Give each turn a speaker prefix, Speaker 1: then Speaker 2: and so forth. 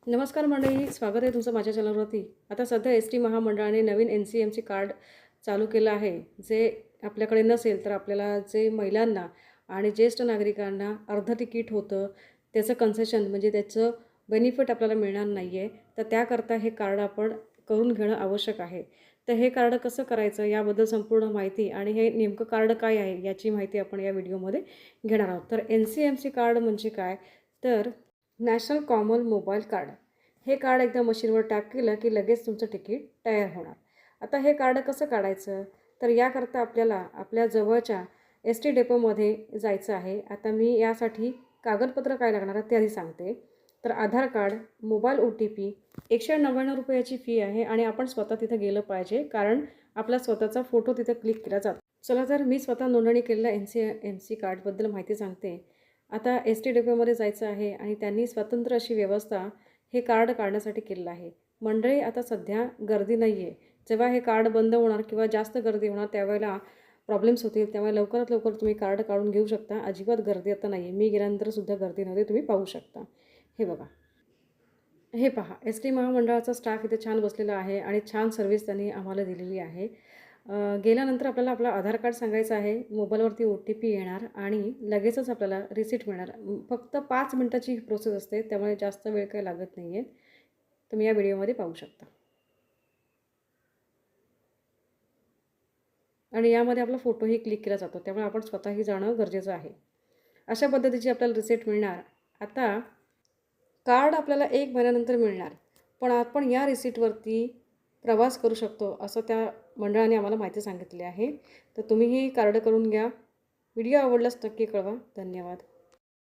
Speaker 1: नमस्कार मंडळी, स्वागत आहे तुमचं माझ्या चॅनलवरती। आता सध्या एस टी महामंडळाने नवीन NCMC कार्ड चालू केलं आहे, जे आपल्याकडे नसेल तर आपल्याला जे महिलांना आणि ज्येष्ठ नागरिकांना अर्ध तिकीट होतं, त्याचं कन्सेशन म्हणजे त्याचं बेनिफिट आपल्याला मिळणार नाही आहे। तर त्याकरता हे कार्ड आपण करून घेणं आवश्यक आहे। तर हे कार्ड कसं करायचं याबद्दल संपूर्ण माहिती आणि हे नेमकं कार्ड काय आहे याची माहिती आपण या व्हिडिओमध्ये घेणार आहोत। तर NCMC कार्ड म्हणजे काय, तर नॅशनल कॉमन मोबाईल कार्ड। हे कार्ड एकदा मशीनवर टॅप केलं की लगेच तुमचं तिकीट तयार होणार। आता हे कार्ड कसं काढायचं, तर याकरता आपल्याला आपल्या जवळच्या ST डेपोमध्ये जायचं आहे। आता मी यासाठी कागदपत्र काय लागणार आहे ते आधी सांगते। तर आधार कार्ड, मोबाईल OTP, 199 रुपयाची फी आहे आणि आपण स्वतः तिथे गेलं पाहिजे, कारण आपला स्वतःचा फोटो तिथे क्लिक केला जातो। चला तर मी स्वतः नोंदणी केलेल्या NCMC कार्डबद्दल माहिती सांगते। आता ST डेपोमध्ये जायचं आहे आणि त्यांनी स्वतंत्र अशी व्यवस्था हे कार्ड काढण्यासाठी केलेलं आहे। मंडळी, आता सध्या गर्दी नाही आहे। जेव्हा हे कार्ड बंद होणार किंवा जास्त गर्दी होणार त्यावेळेला प्रॉब्लेम्स होतील, त्यामुळे लवकरात लवकर तुम्ही कार्ड काढून घेऊ शकता। अजिबात गर्दी आता नाही आहे। मी गेल्यानंतरसुद्धा गर्दी नव्हती, तुम्ही पाहू शकता। हे बघा, हे पहा, ST महामंडळाचा स्टाफ इथे छान बसलेला आहे आणि छान सर्व्हिस त्यांनी आम्हाला दिलेली आहे। गेल्यानंतर आपल्याला आपलं आधार कार्ड सांगायचं आहे, मोबाईलवरती OTP येणार आणि लगेचच आपल्याला रिसीट मिळणार। फक्त 5 मिनिटाची प्रोसेस असते, त्यामुळे जास्त वेळ काही लागत नाही आहे। तुम्ही या व्हिडिओमध्ये पाहू शकता आणि यामध्ये आपला फोटोही क्लिक केला जातो, त्यामुळे आपण स्वतःही जाणं गरजेचं आहे। अशा पद्धतीची आपल्याला रिसीट मिळणार। आता कार्ड आपल्याला 1 महिन्यानंतर मिळणार, पण आपण या रिसीटवरती प्रवास करू शकतो असं त्या मंडळाने आम्हाला माहिती सांगितली आहे। तर तुम्हीही कार्ड करून घ्या। व्हिडिओ आवडल्यास नक्की कळवा। धन्यवाद।